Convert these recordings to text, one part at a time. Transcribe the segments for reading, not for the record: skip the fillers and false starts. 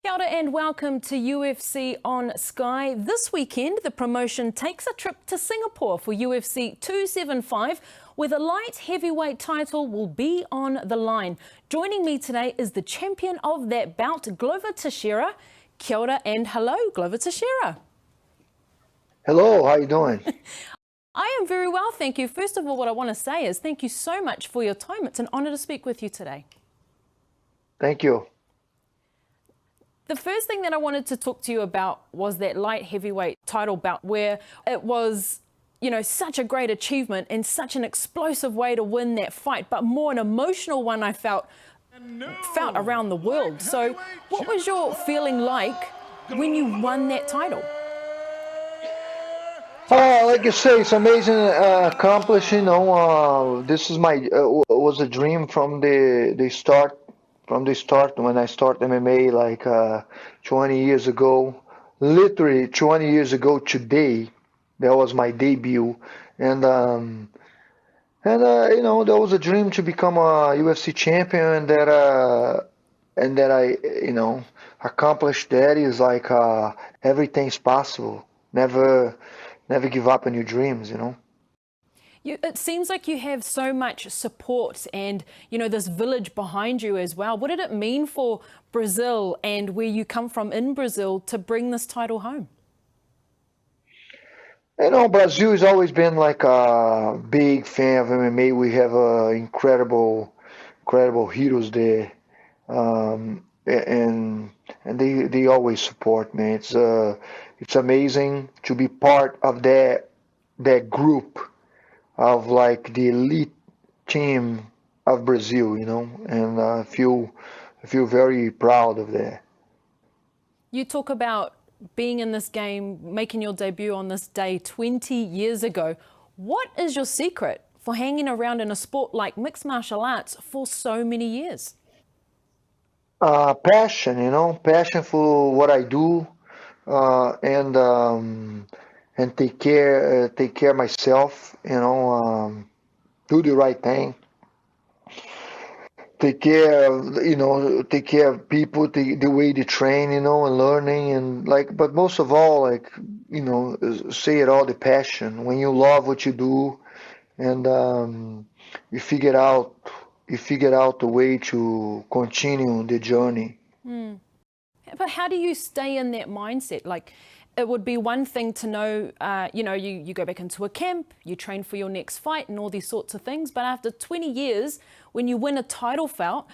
Kia ora and welcome to UFC on Sky. This weekend, the promotion takes a trip to Singapore for UFC 275, where the light heavyweight title will be on the line. Joining me today is the champion of that bout, Glover Teixeira. Kia ora and hello, Glover Teixeira. Hello, how you doing? I am very well, thank you. First of all, what I want to say is thank you so much for your time. It's an honour to speak with you today. Thank you. The first thing that I wanted to talk to you about was that light heavyweight title bout, where it was, such a great achievement and such an explosive way to win that fight, but more an emotional one I felt around the world. So what was your feeling like when you won that title? Like you say, it's amazing accomplishing. This is my was a dream from the start. From the start, when I started MMA like 20 years ago, literally 20 years ago today, that was my debut, and that was a dream to become a UFC champion, and that I accomplished that is like everything's possible. Never give up on your dreams. It seems like you have so much support and, this village behind you as well. What did it mean for Brazil and where you come from in Brazil to bring this title home? Brazil has always been like a big fan of MMA. We have incredible heroes there, and they always support me. It's amazing to be part of that group of like the elite team of Brazil, and I feel very proud of that. You talk about being in this game, making your debut on this day 20 years ago. What is your secret for hanging around in a sport like mixed martial arts for so many years? Passion for what I do, and take care myself, do the right thing, take care of people, the way they train, and learning, and like, but most of all, like, say it all, the passion. When you love what you do, and you figure out the way to continue the journey. But how do you stay in that mindset? Like, it would be one thing to know, you go back into a camp, you train for your next fight and all these sorts of things. But after 20 years, when you win a title bout,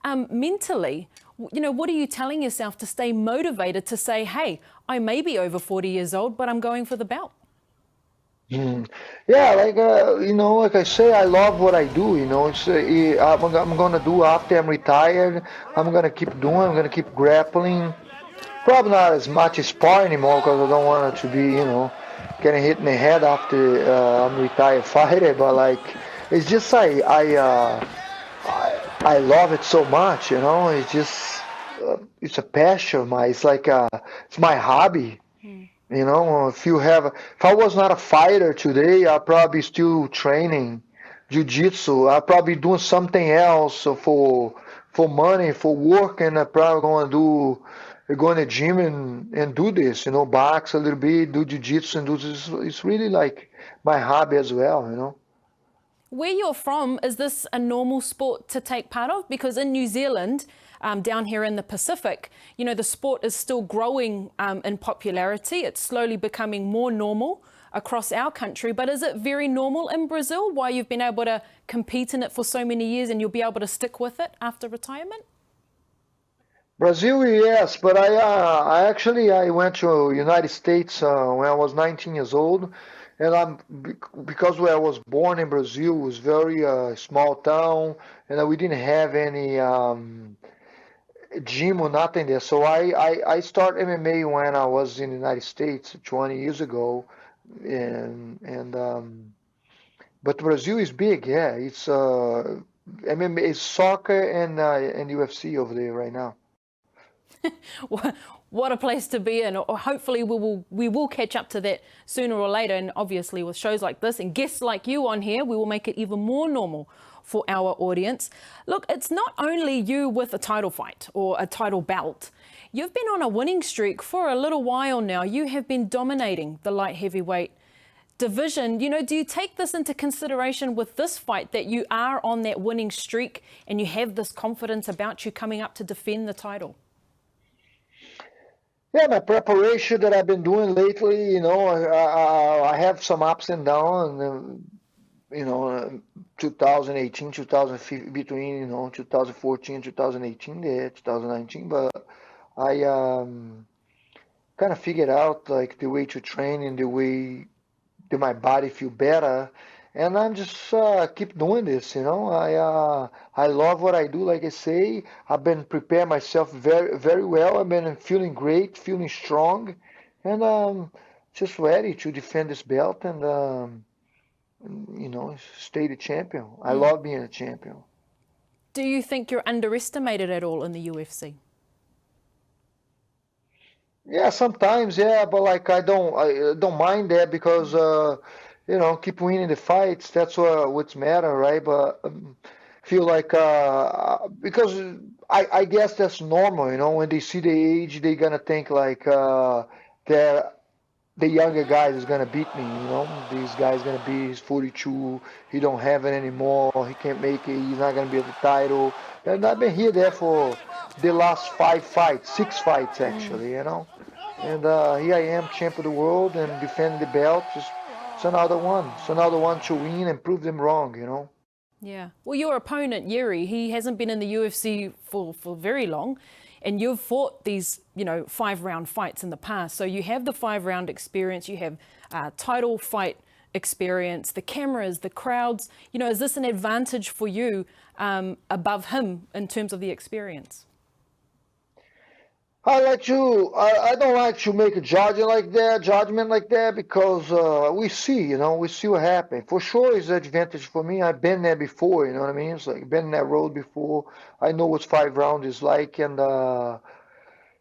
mentally, what are you telling yourself to stay motivated to say, hey, I may be over 40 years old, but I'm going for the bout? Yeah, like I say, I love what I do. I'm gonna do after I'm retired. I'm gonna keep doing. I'm gonna keep grappling. Probably not as much as spar anymore because I don't want it to be, getting hit in the head after I'm retired fighter. But like, it's just I love it so much. It's just it's a passion of mine. It's like it's my hobby. If I was not a fighter today, I'd probably still training jiu-jitsu. I'd probably doing something else for money, for work, and I'm probably going to gym and do this, box a little bit, do jiu-jitsu and do this. It's really like my hobby as well. Where you're from, is this a normal sport to take part of? Because in New Zealand, down here in the Pacific, the sport is still growing in popularity. It's slowly becoming more normal across our country. But is it very normal in Brazil, why you've been able to compete in it for so many years and you'll be able to stick with it after retirement? Brazil, yes, but I went to United States when I was 19 years old, and because where I was born in Brazil was very small town, and we didn't have any gym or nothing there. So I started MMA when I was in the United States 20 years ago, and but Brazil is big, yeah. It's MMA, is soccer and UFC over there right now. What a place to be in. Hopefully we will catch up to that sooner or later. And obviously with shows like this and guests like you on here, we will make it even more normal for our audience. Look, it's not only you with a title fight or a title belt. You've been on a winning streak for a little while now. You have been dominating the light heavyweight division. You know, do you take this into consideration with this fight, that you are on that winning streak and you have this confidence about you coming up to defend the title? Yeah, my preparation that I've been doing lately, you know, I have some ups and downs, you know, 2018, 2015, between, you know, 2014, 2018, yeah, 2019, but I kind of figured out like the way to train and the way that my body feel better, and I'm just keep doing this. You know, I love what I do. Like I say, I've been preparing myself very well. I've been feeling great, feeling strong, and just ready to defend this belt and you know, stay the champion. I love being a champion. Do you think you're underestimated at all in the UFC? Yeah, sometimes, yeah, but like I don't mind that because you know, keep winning the fights. That's what's matter, right? But feel like because I guess that's normal, you know. When they see the age, they gonna think like that the younger guy is gonna beat me, you know. This guy's gonna be he's 42, he don't have it anymore, he can't make it, he's not gonna be at the title. And I've been here there for the last 5 fights, 6 fights actually, you know. And here I am, champ of the world, and defending the belt. Just it's another one. It's another one to win and prove them wrong, you know. Yeah. Well, your opponent, Yuri, he hasn't been in the UFC for very long. And you've fought these, you know, 5-round fights in the past. So you have the 5-round experience. You have title fight experience, the cameras, the crowds. You know, is this an advantage for you above him in terms of the experience? I don't like to make a judgment like that because we see, you know, we see what happened. For sure, it's an advantage for me. I've been there before, you know what I mean? It's like been that road before. I know what 5 rounds is like, and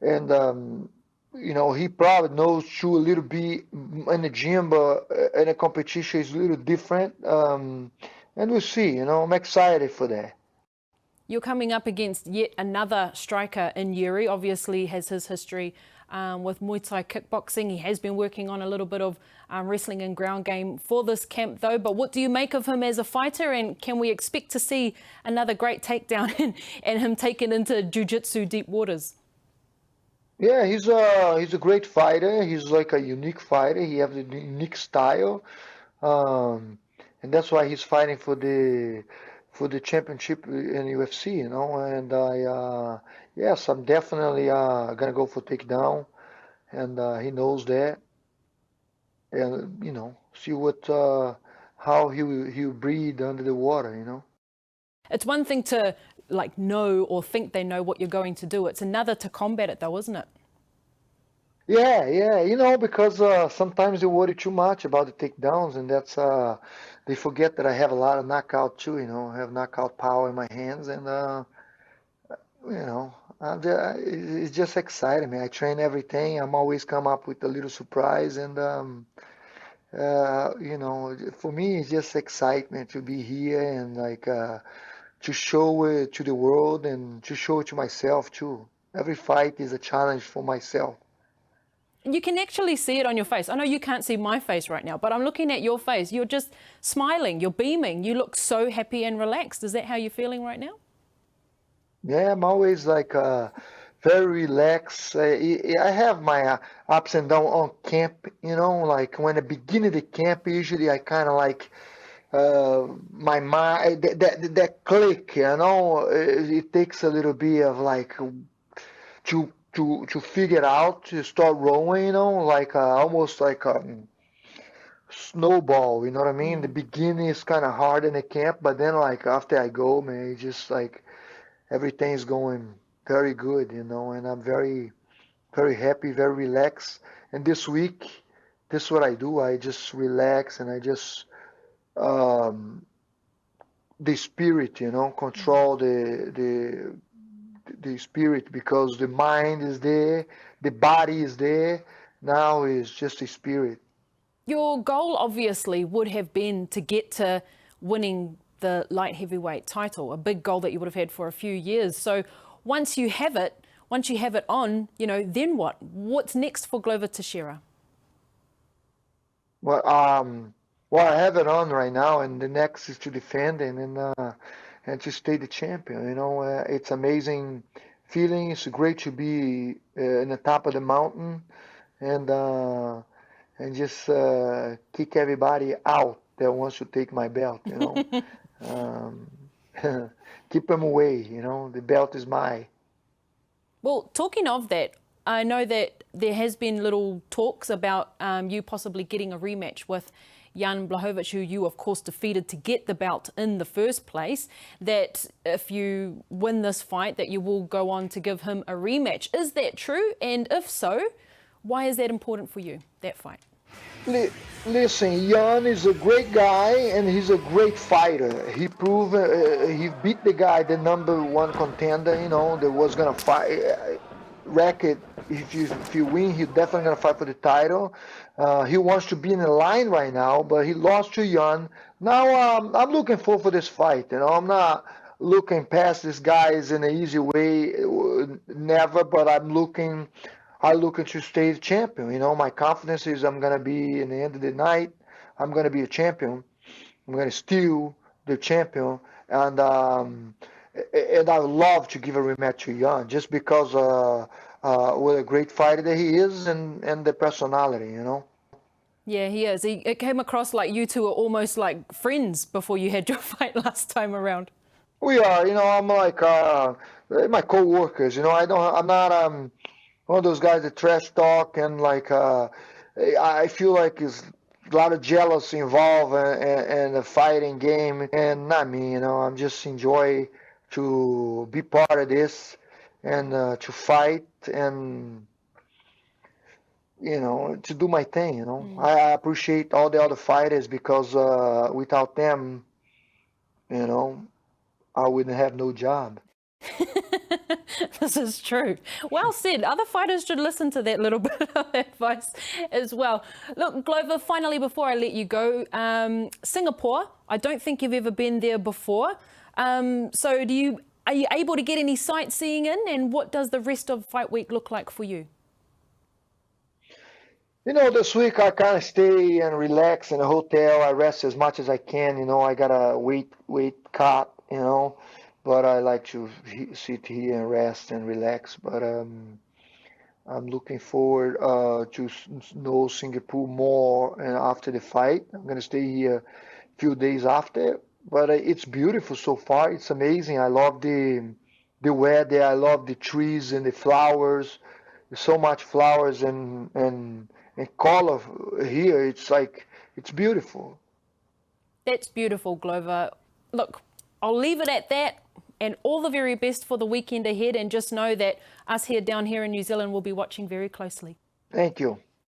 you know, he probably knows too a little bit in the gym, but in a competition is a little different. And we'll see, you know, I'm excited for that. You're coming up against yet another striker in Yuri. Obviously has his history with Muay Thai kickboxing. He has been working on a little bit of wrestling and ground game for this camp though. But what do you make of him as a fighter, and can we expect to see another great takedown and him taken into jiu-jitsu deep waters? Yeah, he's a great fighter. He's like a unique fighter. He has a unique style, um, and that's why he's fighting for the championship in UFC. You know, and yes, I'm definitely gonna go for takedown, and he knows that, and you know, see what how he'll breathe under the water. You know. It's one thing to like know or think they know what you're going to do. It's another to combat it though, isn't it? Yeah, you know, because sometimes they worry too much about the takedowns, and that's they forget that I have a lot of knockout too. You know, I have knockout power in my hands, and you know, it's just exciting me. I train everything. I'm always come up with a little surprise, and you know, for me, it's just excitement to be here and like to show it to the world and to show it to myself too. Every fight is a challenge for myself. You can actually see it on your face. I know you can't see my face right now, but I'm looking at your face. You're just smiling, you're beaming. You look so happy and relaxed. Is that how you're feeling right now? Yeah, I'm always like very relaxed. I have my ups and downs on camp, you know, like when I begin of the camp, usually I kind of like my mind, that click, you know, it takes a little bit of like to figure out to start rolling, you know, like almost like snowball, you know what I mean? The beginning is kind of hard in the camp, but then like after I go, man, it's just like everything's going very good, you know, and I'm very happy, very relaxed. And this week, this is what I do. I just relax and I just um, the spirit, you know, control the spirit because the mind is there, the body is there. Now is just the spirit. Your goal obviously would have been to get to winning the light heavyweight title, a big goal that you would have had for a few years. So once you have it on, then what? What's next for Glover Teixeira? Well, I have it on right now, and the next is to defend and to stay the champion. It's amazing feeling. It's great to be in the top of the mountain and just kick everybody out that wants to take my belt. Keep them away. The belt is mine. Well, talking of that, I know that there has been little talks about you possibly getting a rematch with Jan Blachowicz, who you, of course, defeated to get the belt in the first place, that if you win this fight, that you will go on to give him a rematch. Is that true? And if so, why is that important for you, that fight? Listen, Jan is a great guy and he's a great fighter. He proved he beat the guy, the #1 contender, that was gonna fight. Racket, if you win, he's definitely gonna fight for the title. He wants to be in the line right now, but he lost to Jan. Now I'm looking forward for this fight. I'm not looking past these guys in an easy way, never. But I'm looking to stay the champion. My confidence is I'm gonna be in the end of the night. I'm gonna be a champion. I'm gonna steal the champion, and I would love to give a rematch to Jan just because what a great fighter that he is and the personality. Yeah, he is. It came across like you two are almost like friends before you had your fight last time around. We are. I'm like my co-workers. I'm not one of those guys that trash talk and I feel like there's a lot of jealousy involved in the fighting game, and not me. I'm just enjoy to be part of this and to fight and to do my thing. I appreciate all the other fighters because without them, I wouldn't have no job. This is true. Well said. Other fighters should listen to that little bit of advice as well. Look, Glover, finally, before I let you go, Singapore, I don't think you've ever been there before. So are you able to get any sightseeing in, and what does the rest of Fight Week look like for you? This week I kind of stay and relax in a hotel. I rest as much as I can. I got a weight cot, but I like to sit here and rest and relax. But I'm looking forward to know Singapore more and after the fight. I'm going to stay here a few days after. But it's beautiful so far. It's amazing. I love the weather. I love the trees and the flowers. There's so much flowers and color here. It's beautiful. That's beautiful, Glover. Look, I'll leave it at that, and all the very best for the weekend ahead, and just know that us down here in New Zealand will be watching very closely. Thank you.